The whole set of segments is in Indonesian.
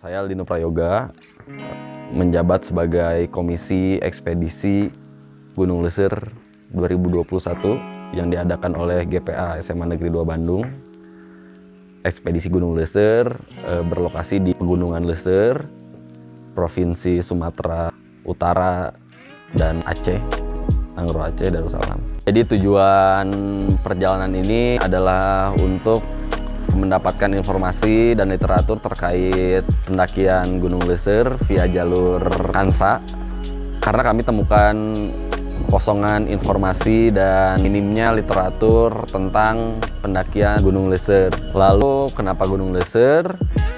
Saya Aldino Prayoga, menjabat sebagai Komisi Ekspedisi Gunung Leser 2021 yang diadakan oleh GPA SMA Negeri 2 Bandung. Ekspedisi Gunung Leser berlokasi di Pegunungan Leser, Provinsi Sumatera Utara dan Aceh, Angro Aceh, Darussalam. Jadi tujuan perjalanan ini adalah untuk mendapatkan informasi dan literatur terkait pendakian Gunung Leser via jalur Kansa, karena kami temukan kosongan informasi dan minimnya literatur tentang pendakian Gunung Leser. Lalu kenapa Gunung Leser?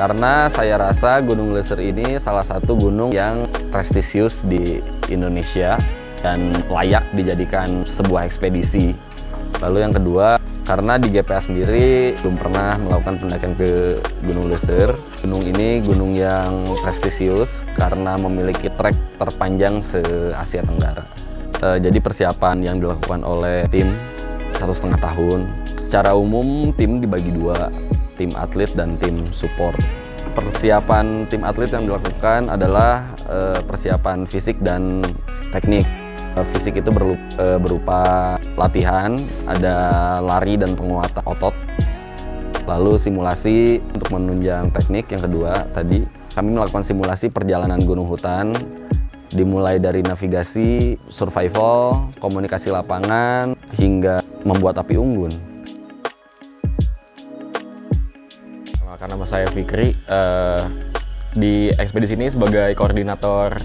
Karena saya rasa Gunung Leser ini salah satu gunung yang prestisius di Indonesia dan layak dijadikan sebuah ekspedisi. Lalu yang kedua, karena di GPA sendiri belum pernah melakukan pendakian ke Gunung Leser. Gunung ini gunung yang prestisius karena memiliki trek terpanjang se-Asia Tenggara. Jadi persiapan yang dilakukan oleh tim 1,5 tahun. Secara umum tim dibagi dua, tim atlet dan tim support. Persiapan tim atlet yang dilakukan adalah persiapan fisik dan teknik. Fisik itu berupa latihan, ada lari dan penguatan otot. Lalu simulasi untuk menunjang teknik. Yang kedua tadi, kami melakukan simulasi perjalanan gunung hutan, dimulai dari navigasi, survival, komunikasi lapangan, hingga membuat api unggun. Karena nama saya Fikri, di ekspedisi ini sebagai koordinator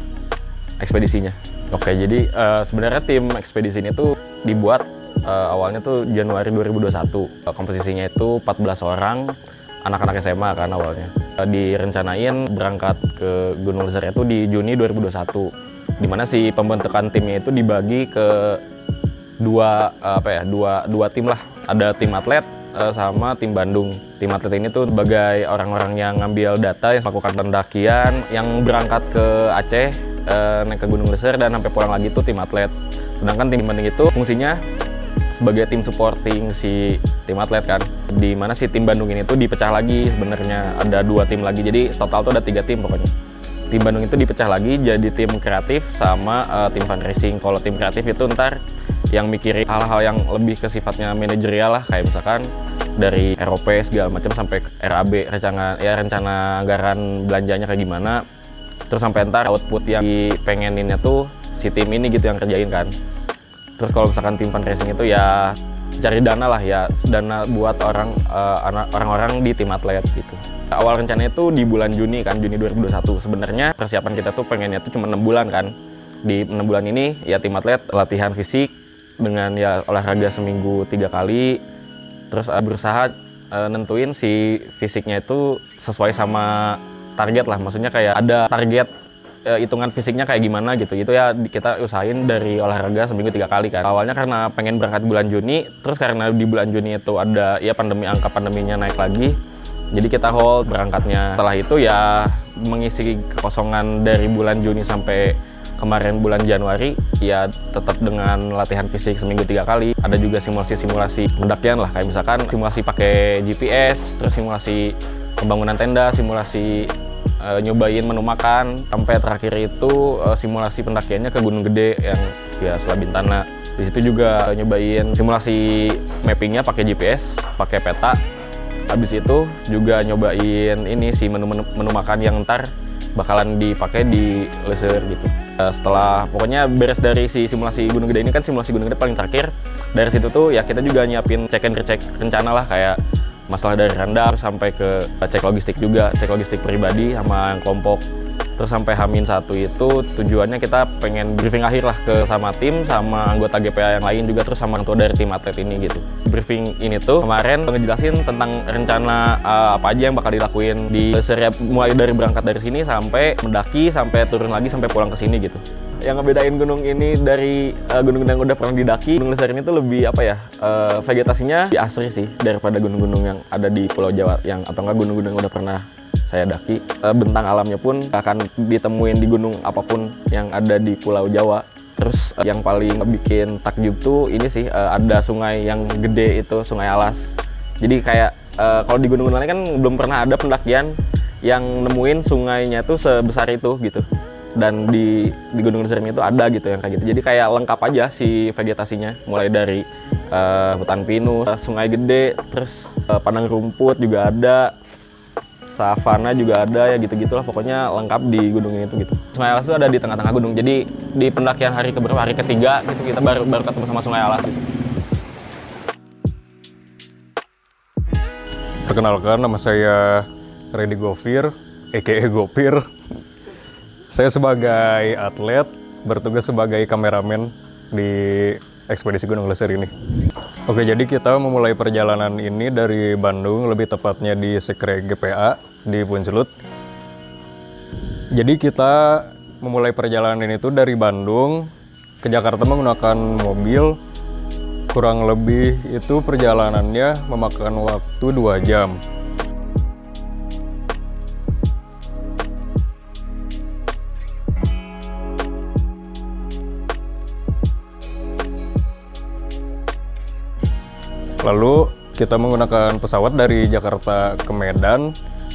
ekspedisinya. Oke, jadi sebenarnya tim ekspedisi ini tuh dibuat awalnya tuh Januari 2021. Komposisinya itu 14 orang, anak-anak SMA kan awalnya. Direncanain berangkat ke Gunung Leser itu di Juni 2021. Dimana si pembentukan timnya itu dibagi ke dua tim lah. Ada tim atlet sama tim Bandung. Tim atlet ini tuh sebagai orang-orang yang ngambil data, yang melakukan pendakian, yang berangkat ke Aceh, naik ke Gunung Leser dan sampai pulang lagi tuh tim atlet. Sedangkan tim Bandung itu fungsinya sebagai tim supporting si tim atlet kan. Di mana si tim Bandung ini tuh dipecah lagi, sebenarnya ada 2 tim lagi. Jadi total tuh ada 3 tim pokoknya. Tim Bandung itu dipecah lagi jadi tim kreatif sama tim fundraising. Kalau tim kreatif itu ntar yang mikirin hal-hal yang lebih ke sifatnya manajerial lah, kayak misalkan dari ROP segala macam sampai RAB, rencana anggaran belanjanya kayak gimana. Terus sampai ntar output yang dipengeninnya tuh si tim ini gitu yang kerjain kan. Terus kalau misalkan tim fundraising itu ya cari dana lah ya, dana buat orang-orang di tim atlet gitu. Awal rencananya itu di bulan Juni kan, Juni 2021. Sebenarnya persiapan kita tuh pengennya tuh cuma 6 bulan kan. Di 6 bulan ini ya tim atlet latihan fisik dengan ya olahraga seminggu 3 kali. Terus berusaha nentuin si fisiknya itu sesuai sama target lah, maksudnya kayak ada target hitungan fisiknya kayak gimana gitu. Itu ya kita usahain dari olahraga seminggu 3 kali kan. Awalnya karena pengen berangkat bulan Juni, terus karena di bulan Juni itu ada ya angka pandeminya naik lagi, jadi kita hold berangkatnya. Setelah itu ya mengisi kekosongan dari bulan Juni sampai kemarin bulan Januari ya tetap dengan latihan fisik seminggu 3 kali. Ada juga simulasi pendakian lah, kayak misalkan simulasi pakai GPS, terus simulasi pembangunan tenda, simulasi nyobain menu makan, sampai terakhir itu simulasi pendakiannya ke Gunung Gede yang via Selabintana. Di situ juga nyobain simulasi mappingnya pakai GPS, pakai peta. Habis itu juga nyobain ini si menu makan yang ntar bakalan dipakai di Leser gitu. Setelah pokoknya beres dari si simulasi Gunung Gede ini kan, simulasi Gunung Gede paling terakhir. Dari situ tuh ya kita juga nyiapin cek and recheck rencana lah, kayak masalah dari randar sampai ke cek logistik juga, cek logistik pribadi sama yang kelompok. Terus sampai H-1 itu tujuannya kita pengen briefing akhir lah ke sama tim, sama anggota GPA yang lain juga, terus sama orang tua dari tim atlet ini gitu. Briefing ini tuh kemarin ngejelasin tentang rencana apa aja yang bakal dilakuin di Leser, mulai dari berangkat dari sini sampai mendaki, sampai turun lagi, sampai pulang ke sini gitu. Yang ngebedain gunung ini dari gunung-gunung yang udah pernah didaki, Gunung Leser ini tuh lebih apa ya, vegetasinya lebih asri sih daripada gunung-gunung yang ada di Pulau Jawa atau enggak gunung-gunung yang udah pernah saya daki. Bentang alamnya pun akan ditemuin di gunung apapun yang ada di Pulau Jawa. Terus yang paling bikin takjub tuh ini sih, ada sungai yang gede itu, Sungai Alas. Jadi kayak kalau di gunung-gunung lain kan belum pernah ada pendakian yang nemuin sungainya tuh sebesar itu gitu. Dan di Gunung Gleser ini tuh ada gitu yang kayak gitu. Jadi kayak lengkap aja si vegetasinya, mulai dari hutan pinus, sungai gede, terus padang rumput juga ada, savana juga ada, ya gitu-gitulah. Pokoknya lengkap di gunung ini tuh gitu. Sungai Alas itu ada di tengah-tengah gunung. Jadi di pendakian hari keberapa, hari ketiga gitu, kita baru ketemu sama Sungai Alas gitu. Perkenalkan, nama saya Reddy Gofir, a.k.a. Gopir. Saya sebagai atlet bertugas sebagai kameramen di ekspedisi Gunung Gleser ini. Oke, jadi kita memulai perjalanan ini dari Bandung, lebih tepatnya di Sekre GPA di Puncelut. Jadi kita memulai perjalanan ini tuh dari Bandung ke Jakarta menggunakan mobil. Kurang lebih itu perjalanannya memakan waktu 2 jam. Lalu kita menggunakan pesawat dari Jakarta ke Medan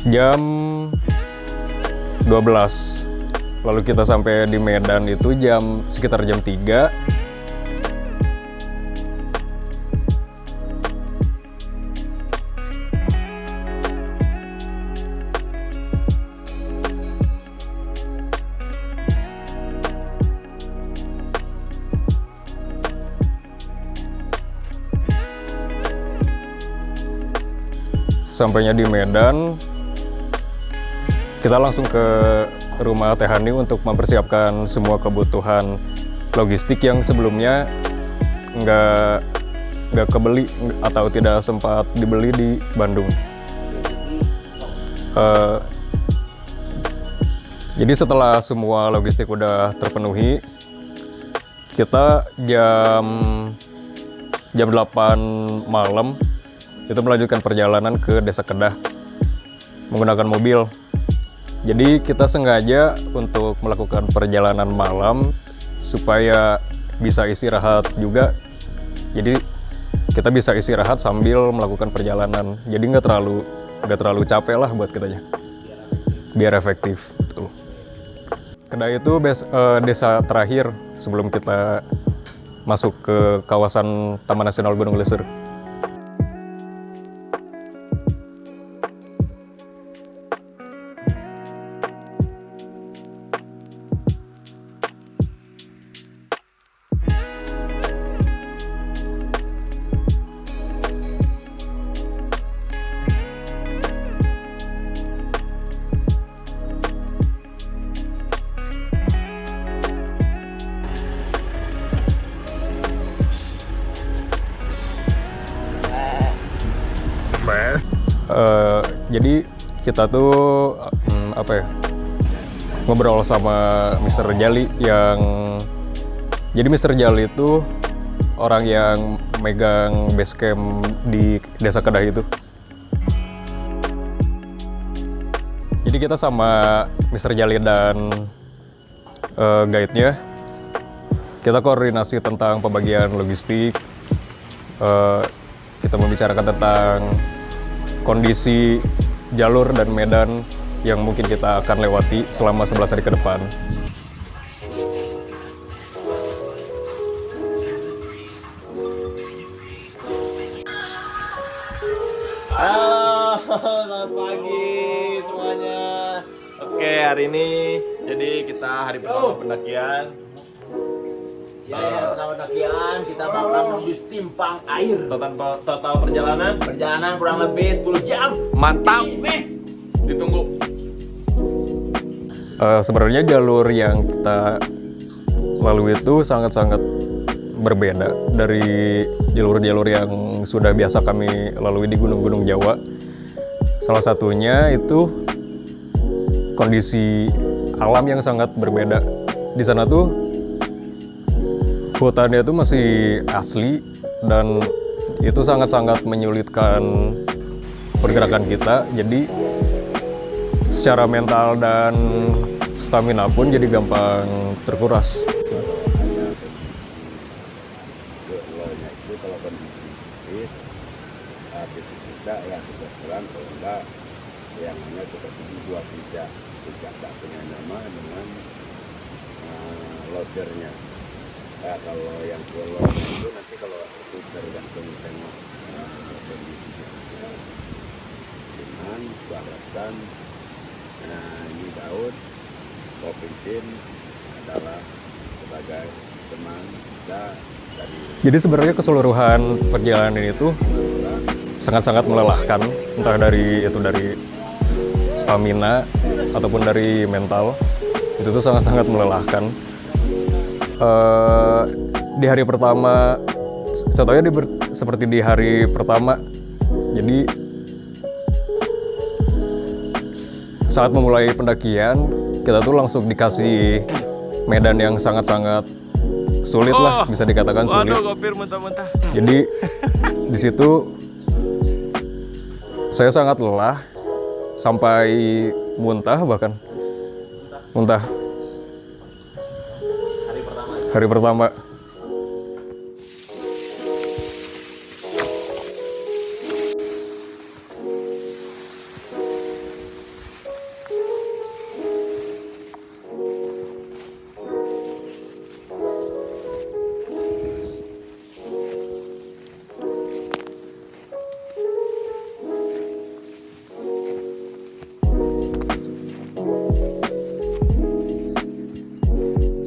jam 12. Lalu kita sampai di Medan itu sekitar jam 3. Sampainya di Medan, kita langsung ke rumah Teh Hani untuk mempersiapkan semua kebutuhan logistik yang sebelumnya nggak kebeli atau tidak sempat dibeli di Bandung. Jadi setelah semua logistik udah terpenuhi, kita jam 8 malam itu melanjutkan perjalanan ke Desa Kedah menggunakan mobil. Jadi kita sengaja untuk melakukan perjalanan malam supaya bisa istirahat juga. Jadi kita bisa istirahat sambil melakukan perjalanan. Jadi nggak terlalu capek lah buat kitanya. Biar efektif. Betul. Kedah itu desa terakhir sebelum kita masuk ke kawasan Taman Nasional Gunung Gleser. Jadi kita tuh ngobrol sama Mr. Jali jadi Mr. Jali itu orang yang megang base camp di Desa Kedah itu. Jadi kita sama Mr. Jali dan guide-nya, kita koordinasi tentang pembagian logistik. Kita membicarakan tentang kondisi jalur dan medan yang mungkin kita akan lewati selama 11 hari ke depan. Halo, selamat pagi semuanya. Oke, hari ini jadi kita hari pertama pendakian. Ya, pertama pendakian kita bakal menuju Simpang Air. Total perjalanan Kurang lebih 10 jam. mantap. Ditunggu. Sebenarnya jalur yang kita lalui itu sangat-sangat berbeda dari jalur-jalur yang sudah biasa kami lalui di gunung-gunung Jawa. Salah satunya itu kondisi alam yang sangat berbeda. Di sana tuh hutannya itu masih asli dan itu sangat-sangat menyulitkan pergerakan kita. Jadi secara mental dan stamina pun jadi gampang terkuras. Itu kalau kondisi fit, fisik kita ya kebetulan kalau enggak yang mana kita tuju dua puncak. Puncak tak punya nama dengan losernya. Nah, kalau yang pulau itu nanti kalau itu tergantung tengok kondisinya. Cuman harapkan ini Daud, Kau Pimpin adalah sebagai teman kita dari Jadi sebenarnya keseluruhan perjalanan ini tuh sangat-sangat melelahkan, entah dari stamina ataupun dari mental. Itu tuh sangat-sangat melelahkan. Di hari pertama, contohnya seperti di hari pertama, jadi saat memulai pendakian kita tuh langsung dikasih medan yang sangat-sangat sulit lah, bisa dikatakan sulit. Waduh, Gopir mentah-mentah. Jadi di situ saya sangat lelah sampai muntah, bahkan muntah. Hari pertama.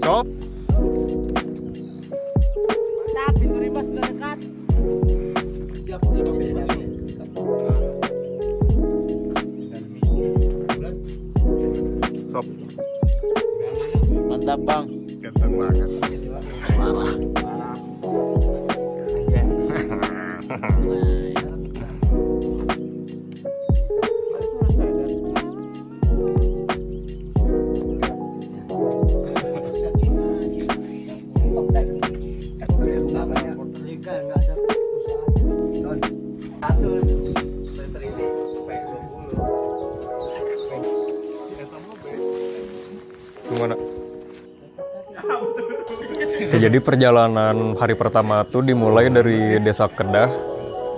Sob, Mantap, pintu rimba sudah dekat. Siap, sob. Mantap, Bang. Ganteng banget. Gimana? Oke, jadi perjalanan hari pertama tuh dimulai dari Desa Kedah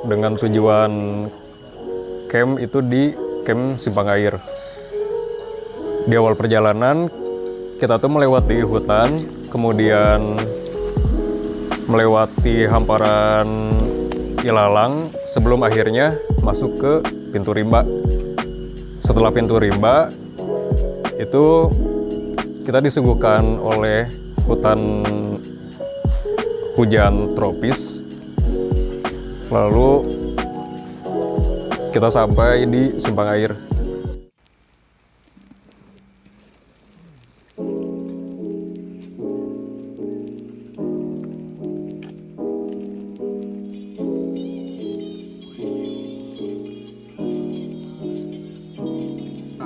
dengan tujuan camp itu di camp Simpang Air. Di awal perjalanan kita tuh melewati hutan, kemudian melewati hamparan ilalang sebelum akhirnya masuk ke pintu rimba. Setelah pintu rimba itu kita disuguhkan oleh hutan hujan tropis. Lalu kita sampai di Simpang Air.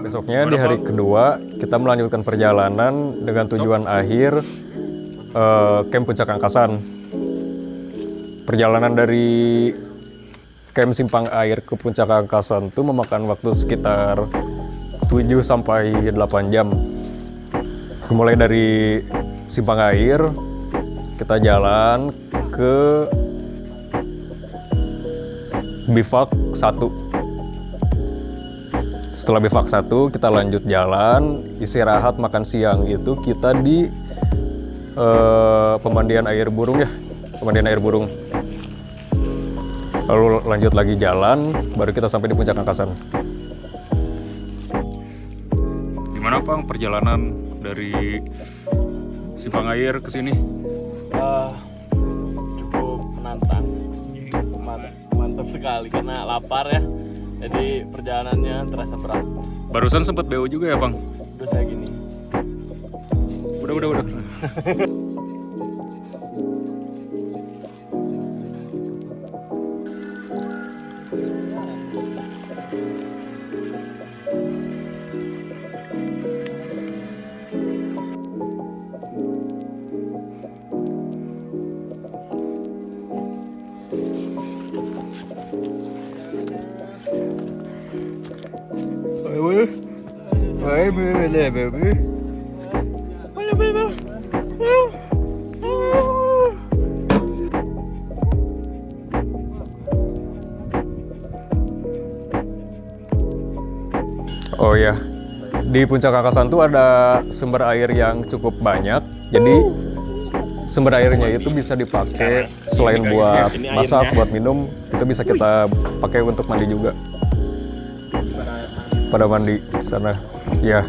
Besoknya di hari kedua kita melanjutkan perjalanan dengan tujuan akhir Camp Puncak Angkasan. Perjalanan dari Camp Simpang Air ke Puncak Angkasan itu memakan waktu sekitar 7 sampai 8 jam. Mulai dari Simpang Air kita jalan ke Bivak 1. Setelah Bivak 1 kita lanjut jalan, istirahat makan siang itu kita di pemandian air burung ya, pemandian air burung. Lalu lanjut lagi jalan, baru kita sampai di Puncak Angkasan. Gimana Bang perjalanan dari Simpang Air ke sini? Cukup menantang, cukup mantap sekali karena lapar ya. Jadi perjalanannya terasa berat. Barusan sempat BO juga ya Bang? Udah saya gini. Udah. Di Puncak Kakasan tuh ada sumber air yang cukup banyak, jadi sumber airnya itu bisa dipakai selain buat masak, buat minum, itu bisa kita pakai untuk mandi juga. Pada mandi sana, ya.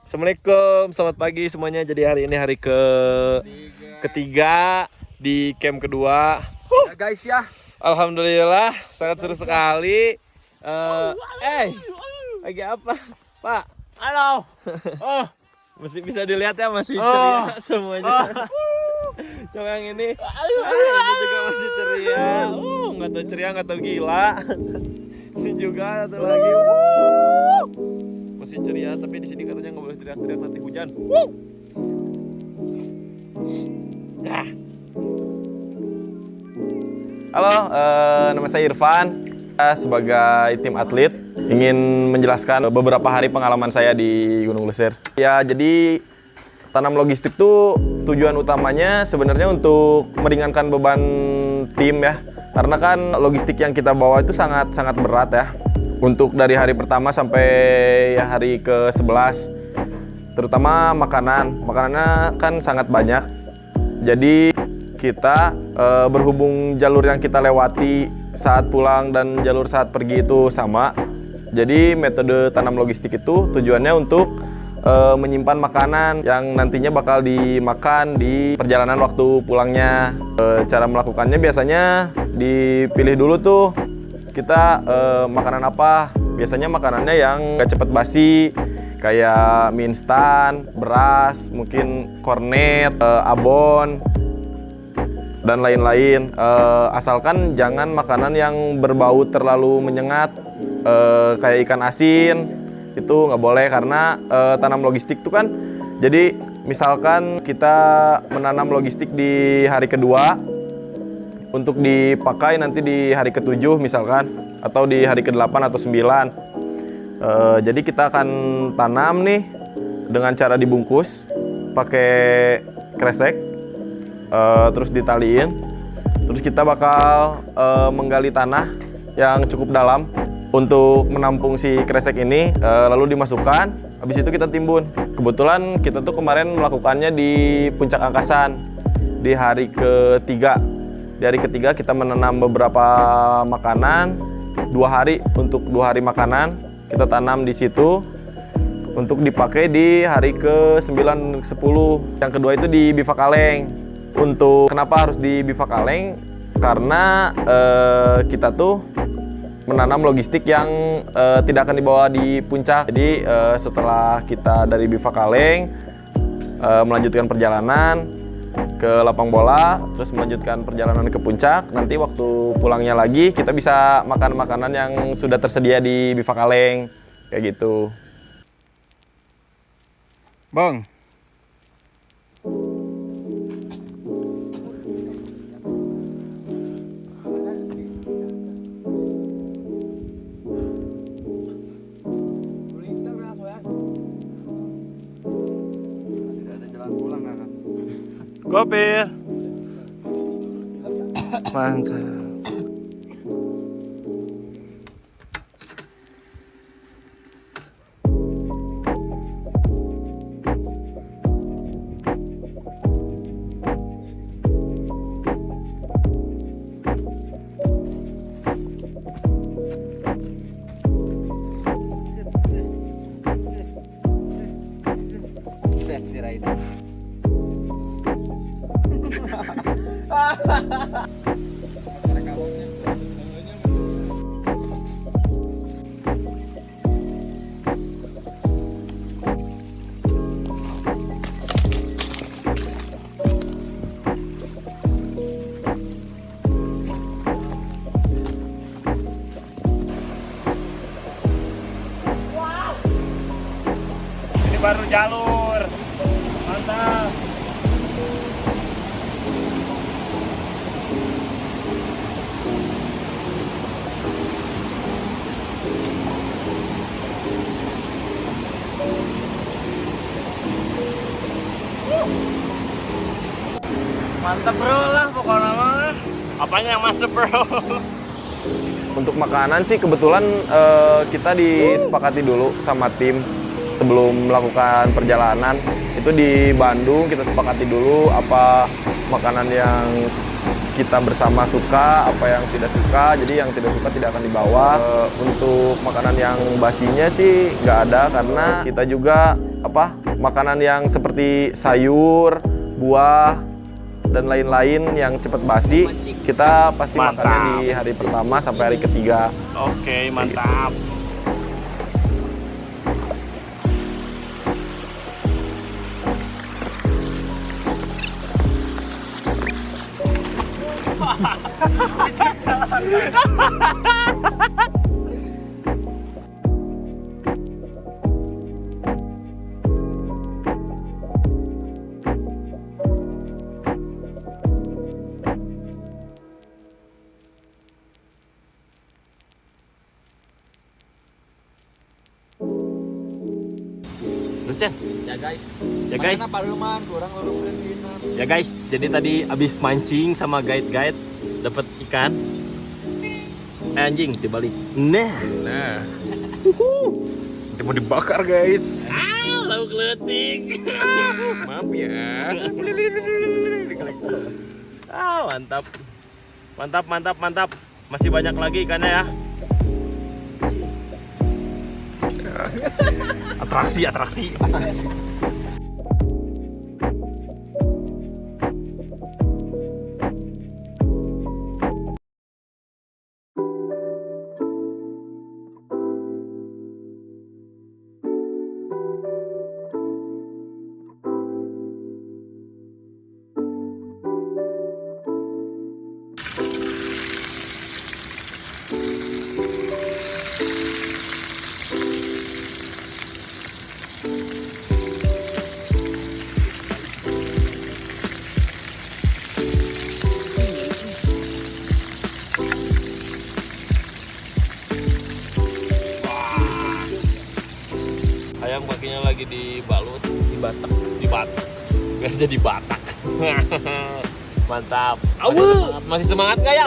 Assalamualaikum, selamat pagi semuanya. Jadi hari ini hari ketiga di camp kedua. Guys ya. Alhamdulillah, sangat seru sekali. Lagi apa, Pak? Halo. Masih bisa dilihat ya, masih ceria semuanya. Coba yang ini juga masih ceria. Nggak tahu ceria, nggak tahu gila. Ini juga satu lagi. Masih ceria, tapi di sini katanya nggak boleh teriak-teriak, nanti hujan. Halo, nama saya Irfan. Saya sebagai tim atlet ingin menjelaskan beberapa hari pengalaman saya di Gunung Leuser. Ya, jadi tanam logistik tuh tujuan utamanya sebenarnya untuk meringankan beban tim ya. Karena kan logistik yang kita bawa itu sangat berat ya. Untuk dari hari pertama sampai hari ke-11, terutama makanannya kan sangat banyak. Jadi kita berhubung jalur yang kita lewati saat pulang dan jalur saat pergi itu sama. Jadi metode tanam logistik itu tujuannya untuk menyimpan makanan yang nantinya bakal dimakan di perjalanan waktu pulangnya. Cara melakukannya biasanya dipilih dulu tuh kita makanan apa. Biasanya makanannya yang gak cepet basi, kayak mie instan, beras, mungkin kornet, abon, dan lain-lain. Asalkan jangan makanan yang berbau terlalu menyengat, kayak ikan asin, itu nggak boleh karena tanam logistik itu kan. Jadi misalkan kita menanam logistik di hari kedua untuk dipakai nanti di hari ke-7 misalkan, atau di hari ke-8 atau 9. Jadi kita akan tanam nih dengan cara dibungkus pakai kresek, terus ditaliin. Terus kita bakal menggali tanah yang cukup dalam untuk menampung si kresek ini, lalu dimasukkan. Habis itu kita timbun. Kebetulan kita tuh kemarin melakukannya di Puncak Angkasan di hari ketiga. Di hari ketiga kita menanam beberapa makanan, 2 hari untuk 2 hari makanan kita tanam di situ untuk dipakai di hari ke-9, 10. Yang kedua itu di Bivakaleng. Untuk kenapa harus di Bivakaleng? Karena kita tuh menanam logistik yang tidak akan dibawa di puncak. Jadi setelah kita dari Bivakaleng melanjutkan perjalanan ke lapang bola, terus melanjutkan perjalanan ke puncak. Nanti waktu pulangnya lagi kita bisa makan makanan yang sudah tersedia di Bivakaleng, kayak gitu. Bang. Kopi. Mantap. Safety rider. Ini baru jalur. Mantap. Mantap bro lah pokoknya mah. Apanya yang mantap bro? Untuk makanan sih kebetulan kita disepakati dulu sama tim sebelum melakukan perjalanan. Itu di Bandung kita sepakati dulu apa makanan yang kita bersama suka, apa yang tidak suka. Jadi yang tidak suka tidak akan dibawa. Untuk makanan yang basinya sih nggak ada karena kita juga makanan yang seperti sayur, buah dan lain-lain yang cepat basi kita pasti makannya di hari pertama sampai hari ketiga. Oke, mantap. Terus Cen? Ya guys. Ya guys. Mana paruman, kurang lurungkeun dina. Ya guys, jadi tadi abis mancing sama guide-guide dapat ikan. Anjing dibalik. Nah. Nanti mau dibakar guys. Lauk leutik. Maaf ya. Mantap. Mantap, mantap, mantap. Masih banyak lagi ikannya ya. Atraksi, atraksi. Ayam kakinya lagi dibalut, dibatak, biar jadi batak. Mantap. Masih semangat nggak ya?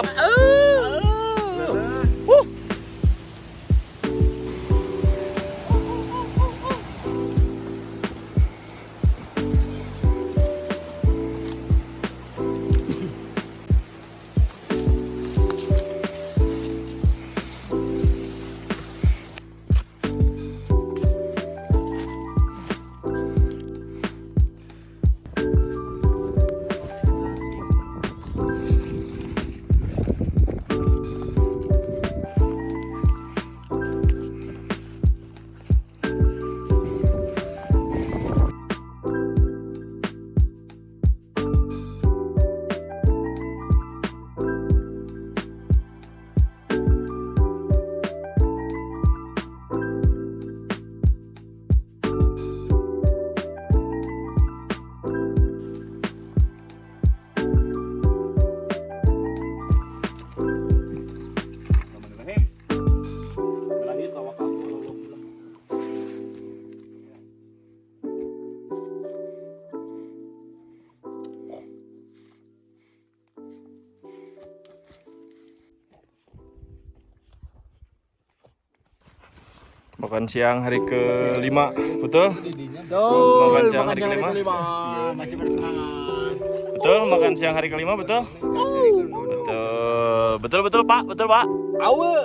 Makan siang hari ke-5, betul? Makan siang hari ke-5. Masih bersemangat. Betul, makan siang hari ke-5, betul? Betul, betul Pak, betul Pak. Awe.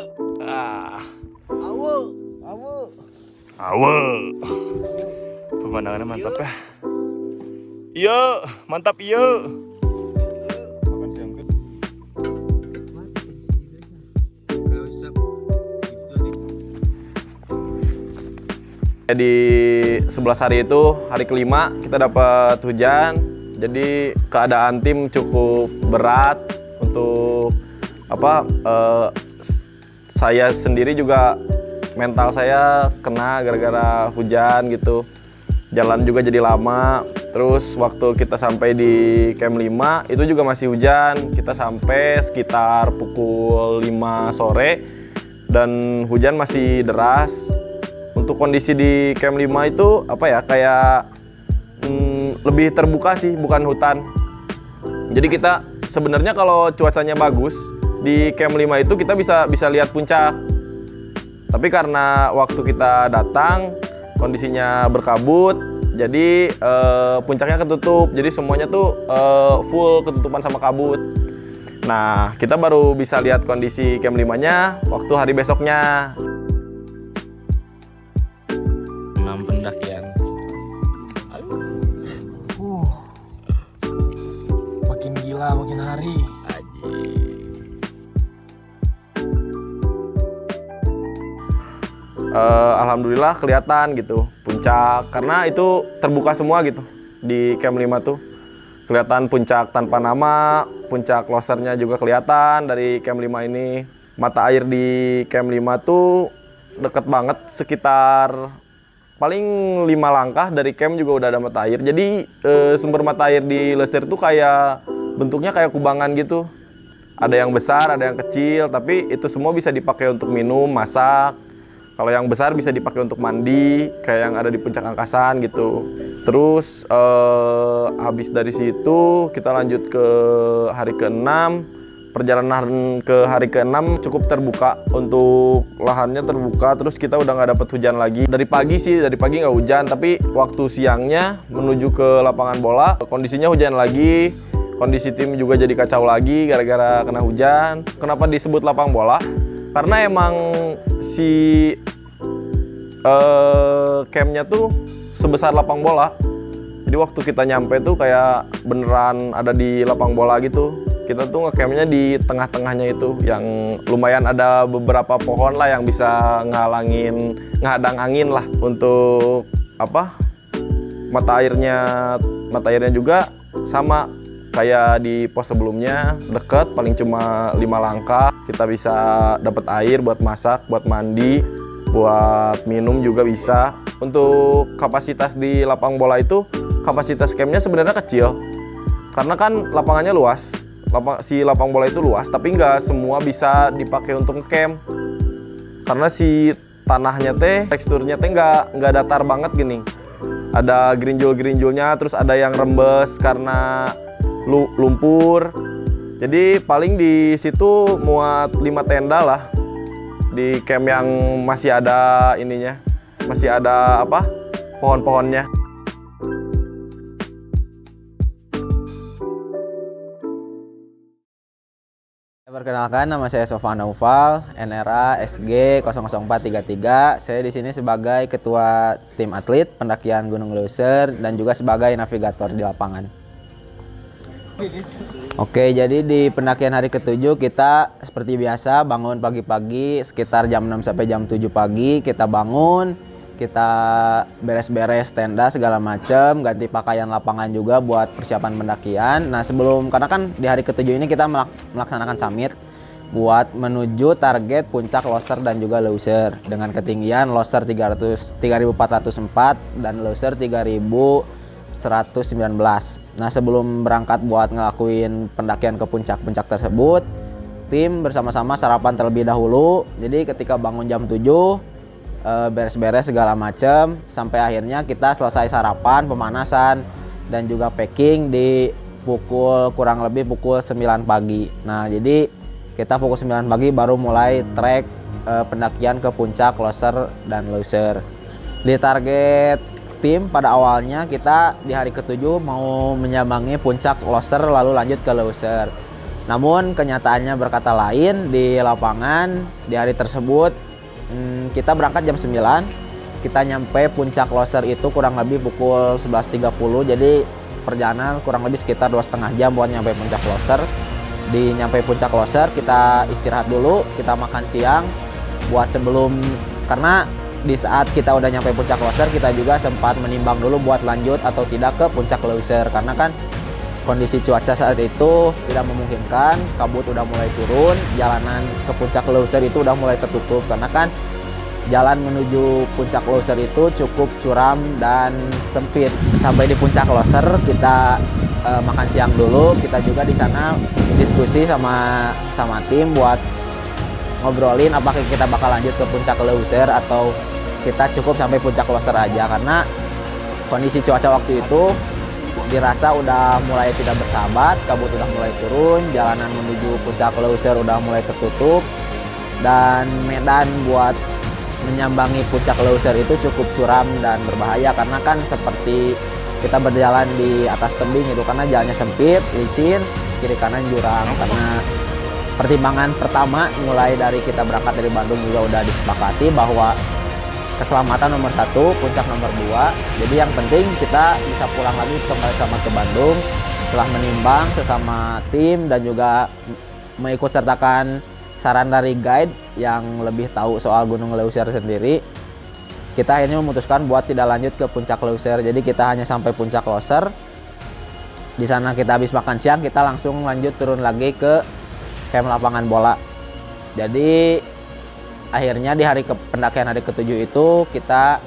Awe. Pemandangannya mantap ya. Iya, mantap iya. Di 11 hari itu, hari kelima kita dapat hujan. Jadi keadaan tim cukup berat untuk saya sendiri juga mental saya kena gara-gara hujan gitu. Jalan juga jadi lama. Terus waktu kita sampai di camp 5 itu juga masih hujan. Kita sampai sekitar pukul 5 sore dan hujan masih deras. Untuk kondisi di camp 5 itu kayak lebih terbuka sih, bukan hutan. Jadi kita sebenarnya kalau cuacanya bagus di Camp 5 itu kita bisa lihat puncak. Tapi karena waktu kita datang kondisinya berkabut, jadi puncaknya ketutup. Jadi semuanya tuh full ketutupan sama kabut. Nah, kita baru bisa lihat kondisi Camp 5-nya waktu hari besoknya. 6 pendakian. Makin gila, makin hari. Alhamdulillah kelihatan gitu puncak, karena itu terbuka semua gitu di Camp 5 tuh. Kelihatan puncak tanpa nama, puncak losernya juga kelihatan dari Camp 5 ini. Mata air di Camp 5 tuh deket banget, sekitar paling 5 langkah dari camp juga udah ada mata air. Jadi sumber mata air di Leuser tuh kayak bentuknya kayak kubangan gitu. Ada yang besar, ada yang kecil, tapi itu semua bisa dipakai untuk minum, masak. Kalau yang besar bisa dipakai untuk mandi, kayak yang ada di puncak angkasan gitu. Terus habis dari situ kita lanjut ke hari ke-6. Perjalanan ke hari ke-6 cukup terbuka, untuk lahannya terbuka. Terus kita udah nggak dapet hujan lagi. Dari pagi nggak hujan, tapi waktu siangnya menuju ke lapangan bola kondisinya hujan lagi. Kondisi tim juga jadi kacau lagi gara-gara kena hujan. Kenapa disebut lapang bola? Karena emang si campnya tuh sebesar lapang bola. Jadi waktu kita nyampe tuh kayak beneran ada di lapang bola gitu. Kita tuh ngecampnya di tengah-tengahnya itu, yang lumayan ada beberapa pohon lah yang bisa ngehadang angin lah. Untuk mata airnya juga sama kayak di pos sebelumnya, deket, paling cuma 5 langkah. Kita bisa dapat air buat masak, buat mandi, buat minum juga bisa. Untuk kapasitas di lapang bola itu, kapasitas campnya sebenarnya kecil. Karena kan lapangannya luas, si lapang bola itu luas, tapi nggak semua bisa dipakai untuk camp. Karena si tanahnya teksturnya nggak datar banget gini. Ada gerinjul-gerinjulnya, terus ada yang rembes karena lumpur. Jadi paling di situ muat 5 tenda lah di camp yang masih ada ininya, masih ada pohon-pohonnya. Perkenalkan, nama saya Sofwan Naufal, NRA SG 00433. Saya di sini sebagai ketua tim atlet pendakian Gunung Leuser dan juga sebagai navigator di lapangan. Oke, jadi di pendakian hari ke-7 kita seperti biasa bangun pagi-pagi sekitar jam 6 sampai jam 7 pagi. Kita bangun, kita beres-beres tenda segala macam, ganti pakaian lapangan juga buat persiapan pendakian. Nah, karena kan di hari ke-7 ini kita melaksanakan summit buat menuju target puncak Loser dan juga Leuser dengan ketinggian Loser 3.404 dan Leuser 3.119. Nah, sebelum berangkat buat ngelakuin pendakian ke puncak-puncak tersebut, tim bersama-sama sarapan terlebih dahulu. Jadi ketika bangun jam 7, beres-beres segala macam, sampai akhirnya kita selesai sarapan, pemanasan, dan juga packing di kurang lebih pukul 9 pagi. Nah, jadi kita pukul 9 pagi baru mulai trek pendakian ke puncak Loser dan Leuser. Di target tim pada awalnya kita di hari ke-7 mau menyambangi puncak Loser lalu lanjut ke Leuser. Namun kenyataannya berkata lain. Di lapangan di hari tersebut kita berangkat jam 9. Kita nyampe puncak Loser itu kurang lebih pukul 11.30. Jadi perjalanan kurang lebih sekitar 2,5 jam buat nyampe puncak Loser. Di nyampe puncak Loser kita istirahat dulu, kita makan siang buat karena di saat kita udah nyampe puncak Loser kita juga sempat menimbang dulu buat lanjut atau tidak ke puncak Leuser, karena kan kondisi cuaca saat itu tidak memungkinkan, kabut udah mulai turun, jalanan ke puncak Leuser itu udah mulai tertutup karena kan jalan menuju puncak Leuser itu cukup curam dan sempit. Sampai di puncak Leuser kita makan siang dulu, kita juga di sana diskusi sama tim buat ngobrolin apakah kita bakal lanjut ke puncak Leuser atau kita cukup sampai puncak Loser aja, karena kondisi cuaca waktu itu dirasa udah mulai tidak bersahabat, kabut udah mulai turun, jalanan menuju puncak Leuser udah mulai tertutup, dan medan buat menyambangi puncak Leuser itu cukup curam dan berbahaya karena kan seperti kita berjalan di atas tebing itu, karena jalannya sempit, licin, kiri kanan jurang. Karena pertimbangan pertama mulai dari kita berangkat dari Bandung juga udah disepakati bahwa keselamatan nomor 1, puncak nomor 2. Jadi yang penting kita bisa pulang lagi kembali selamat ke Bandung setelah menimbang sesama tim dan juga mengikut sertakan saran dari guide yang lebih tahu soal Gunung Leuser sendiri. Kita akhirnya memutuskan buat tidak lanjut ke puncak Leuser. Jadi kita hanya sampai puncak Leuser. Di sana kita habis makan siang, kita langsung lanjut turun lagi ke camp lapangan bola. Jadi akhirnya di pendakian hari ke-7 itu kita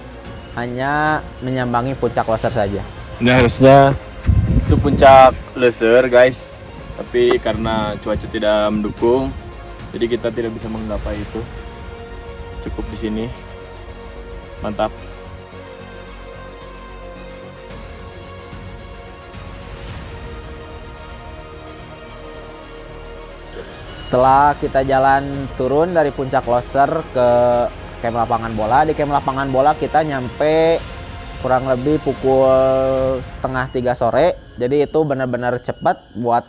hanya menyambangi puncak Leuser saja. Ini harusnya itu puncak Leuser guys, tapi karena cuaca tidak mendukung, jadi kita tidak bisa menggapai itu. Cukup di sini. Mantap. Setelah kita jalan turun dari puncak Leuser ke camp lapangan bola, di camp lapangan bola kita nyampe kurang lebih pukul 2:30 sore. Jadi itu benar-benar cepat buat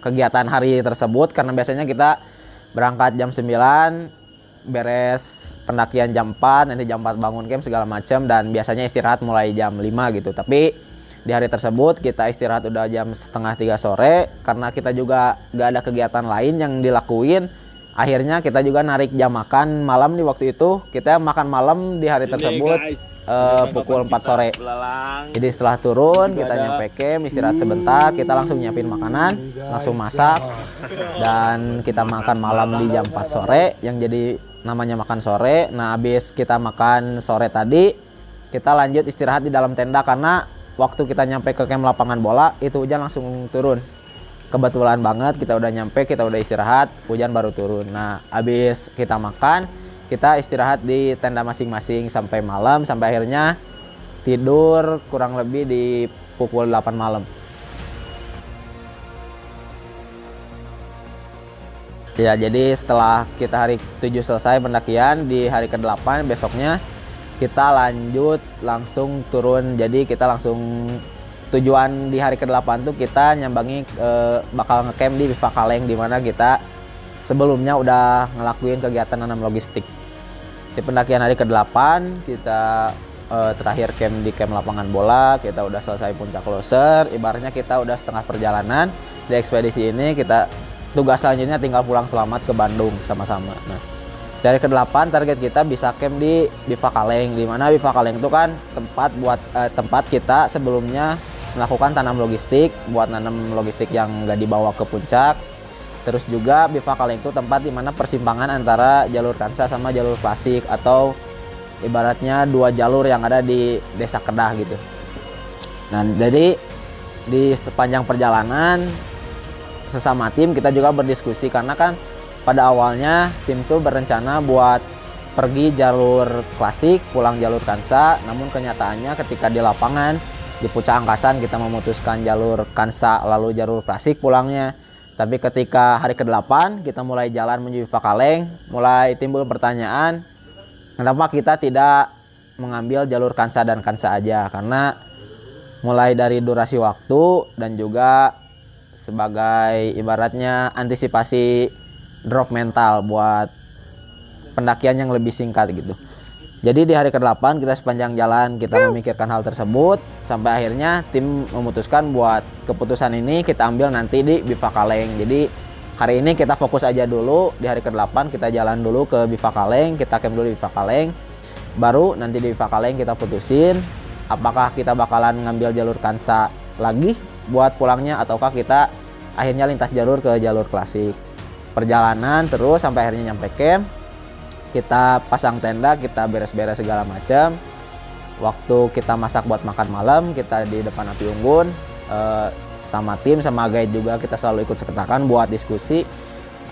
kegiatan hari tersebut, karena biasanya kita berangkat jam 9, beres pendakian jam 4, nanti jam 4 bangun camp segala macam, dan biasanya istirahat mulai jam 5 gitu. Tapi di hari tersebut kita istirahat udah jam 2:30 sore karena kita juga gak ada kegiatan lain yang dilakuin. Akhirnya kita juga narik jam makan malam di waktu itu. Kita makan malam di hari tersebut pukul 4 sore. Jadi setelah turun kita nyampe camp, istirahat sebentar, kita langsung nyiapin makanan, langsung masak, dan kita makan malam di jam 4 sore yang jadi namanya makan sore. Nah, habis kita makan sore tadi, kita lanjut istirahat di dalam tenda karena waktu kita nyampe ke camp lapangan bola itu hujan langsung turun. Kebetulan banget kita udah nyampe, kita udah istirahat, hujan baru turun. Nah, habis kita makan, kita istirahat di tenda masing-masing sampai malam, sampai akhirnya tidur kurang lebih di pukul 8 malam. Ya, jadi setelah kita hari 7 selesai pendakian, di hari ke-8 besoknya kita lanjut langsung turun. Jadi kita langsung tujuan di hari ke-8 tuh kita nyambangi bakal ngecamp di Bivak-Kaleng, di mana kita sebelumnya udah ngelakuin kegiatan nanam logistik. Di pendakian hari ke-8 kita terakhir camp di camp lapangan bola, kita udah selesai puncak Leuser. Ibaratnya kita udah setengah perjalanan di ekspedisi ini. Kita tugas selanjutnya tinggal pulang selamat ke Bandung sama-sama. Nah, dari ke-8 target kita bisa camp di Bivak-Kaleng, di mana Bivak-Kaleng itu kan tempat kita sebelumnya melakukan tanam logistik, buat nanam logistik yang nggak dibawa ke puncak. Terus juga Bivak-Kaleng itu tempat di mana persimpangan antara jalur Kansa sama jalur klasik, atau ibaratnya 2 jalur yang ada di Desa Kedah gitu. Nah, jadi di sepanjang perjalanan sesama tim kita juga berdiskusi, karena kan pada awalnya tim tuh berencana buat pergi jalur klasik, pulang jalur Kansa. Namun kenyataannya ketika di lapangan di Puncak Angkasan kita memutuskan jalur Kansa lalu jalur klasik pulangnya. Tapi ketika hari ke-8 kita mulai jalan menuju Bivak-Kaleng, mulai timbul pertanyaan, kenapa kita tidak mengambil jalur Kansa dan Kansa aja? Karena mulai dari durasi waktu dan juga sebagai ibaratnya antisipasi drop mental buat pendakian yang lebih singkat gitu. Jadi di hari ke-8 kita sepanjang jalan kita memikirkan hal tersebut, sampai akhirnya tim memutuskan buat keputusan ini kita ambil nanti di Bivak-Kaleng. Jadi hari ini kita fokus aja dulu, di hari ke-8 kita jalan dulu ke Bivak-Kaleng, kita camp dulu di Bivak-Kaleng. Baru nanti di Bivak-Kaleng kita putusin apakah kita bakalan ngambil jalur Kansa lagi buat pulangnya, ataukah kita akhirnya lintas jalur ke jalur klasik. Perjalanan terus sampai akhirnya nyampe camp. Kita pasang tenda, kita beres-beres segala macam. Waktu kita masak buat makan malam, kita di depan api unggun sama tim, sama guide juga kita selalu ikut sertakan buat diskusi.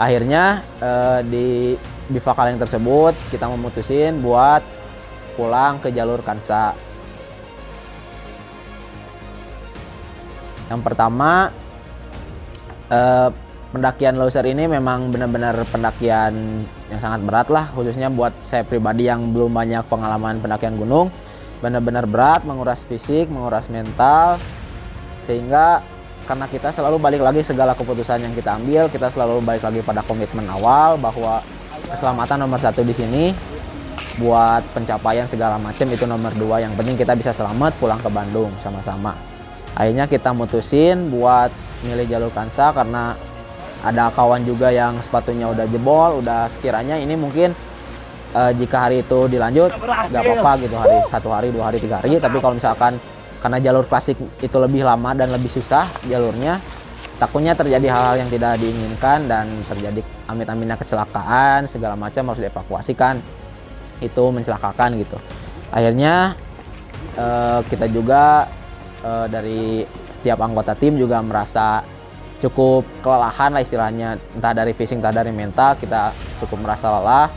Akhirnya di Bivak-Kaleng tersebut kita memutusin buat pulang ke jalur Kansa. Yang pertama, pendakian loser ini memang benar-benar pendakian yang sangat berat lah, khususnya buat saya pribadi yang belum banyak pengalaman pendakian gunung. Benar-benar berat, menguras fisik, menguras mental, sehingga karena kita selalu balik lagi segala keputusan yang kita ambil, kita selalu balik lagi pada komitmen awal bahwa keselamatan nomor 1 di sini, buat pencapaian segala macam itu nomor 2. Yang penting kita bisa selamat pulang ke Bandung sama-sama. Akhirnya kita mutusin buat milih jalur Kansa karena ada kawan juga yang sepatunya udah jebol, udah sekiranya ini mungkin jika hari itu dilanjut nggak apa-apa gitu, hari 1 hari, 2 hari, 3 hari. Tapi kalau misalkan karena jalur klasik itu lebih lama dan lebih susah jalurnya, takutnya terjadi hal-hal yang tidak diinginkan dan terjadi amit-amitnya kecelakaan segala macam, harus dievakuasikan, itu mencelakakan gitu. Akhirnya kita juga dari setiap anggota tim juga merasa cukup kelelahan lah istilahnya, entah dari fisik entah dari mental, kita cukup merasa lelah.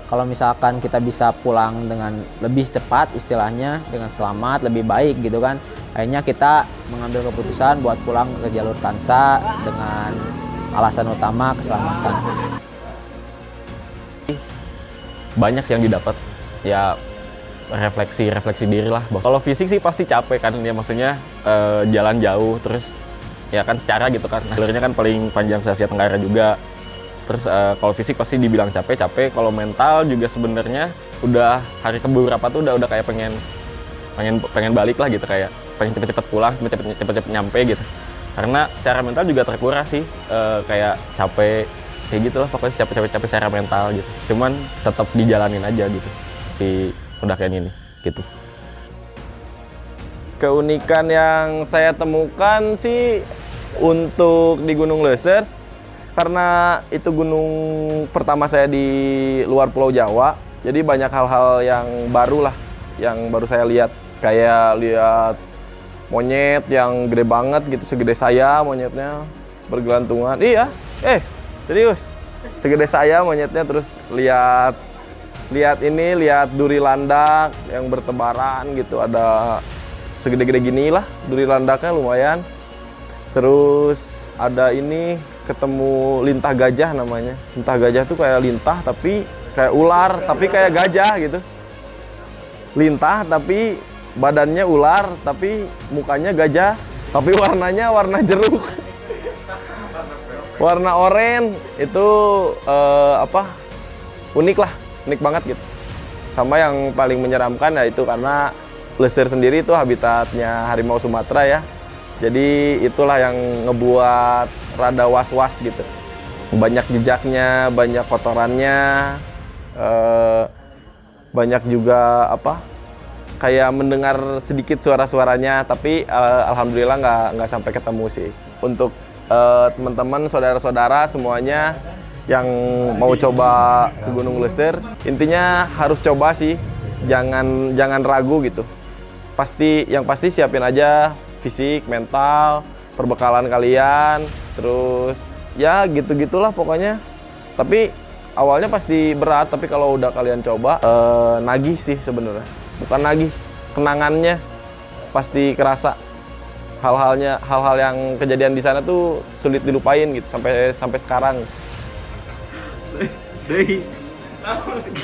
Kalau misalkan kita bisa pulang dengan lebih cepat istilahnya, dengan selamat, lebih baik gitu kan, akhirnya kita mengambil keputusan buat pulang ke jalur Kansa dengan alasan utama keselamatan. Banyak sih yang didapat, ya refleksi diri lah. Kalau fisik sih pasti capek kan, ya maksudnya jalan jauh terus ya kan secara gitu kan, jalurnya kan paling panjang se-Asia Tenggara juga. Terus kalau fisik pasti dibilang capek. Kalau mental juga sebenarnya udah hari keberapa tuh udah kayak pengen balik lah gitu, kayak pengen cepet-cepet pulang, cepet-cepet nyampe gitu. Karena secara mental juga terkuras sih, kayak capek kayak gitu lah, pokoknya capek secara mental gitu. Cuman tetap dijalanin aja gitu si pendakian ini gitu. Keunikan yang saya temukan sih untuk di Gunung Leuser, karena itu gunung pertama saya di luar Pulau Jawa, jadi banyak hal-hal yang baru lah, yang baru saya lihat. Kayak lihat monyet yang gede banget gitu, segede saya monyetnya, bergelantungan. Iya, serius, segede saya monyetnya. Terus lihat duri landak yang bertebaran gitu, ada segede-gede gini lah duri landaknya, lumayan. Terus ada ini, ketemu lintah gajah namanya. Lintah gajah tuh kayak lintah tapi kayak ular, tapi kayak gajah gitu. Lintah tapi badannya ular, tapi mukanya gajah, tapi warnanya warna jeruk. Warna oranye itu unik lah, unik banget gitu. Sama yang paling menyeramkan ya itu karena Leuser sendiri itu habitatnya harimau Sumatera ya. Jadi itulah yang ngebuat rada was-was gitu. Banyak jejaknya, banyak kotorannya, banyak juga kayak mendengar sedikit suara-suaranya. Tapi alhamdulillah nggak sampai ketemu sih. Untuk teman-teman, saudara-saudara semuanya yang mau coba ke Gunung Leuser, intinya harus coba sih, jangan ragu gitu. Yang pasti siapin aja fisik, mental, perbekalan kalian, terus ya gitu-gitulah pokoknya. Tapi awalnya pasti berat, tapi kalau udah kalian coba, nagih sih sebenarnya. Bukan nagih, kenangannya pasti kerasa. Hal-hal yang kejadian di sana tuh sulit dilupain gitu sampai sekarang. Dei,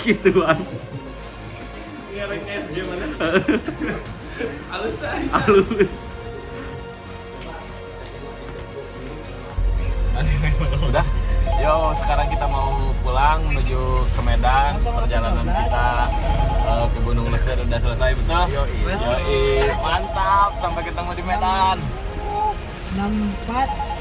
gituan. Ngerengnya gimana? Halus. Udah, yo sekarang kita mau pulang menuju ke Medan. Perjalanan kita ke Gunung Leuser udah selesai, betul? Yoi, mantap, sampai ketemu di Medan. 64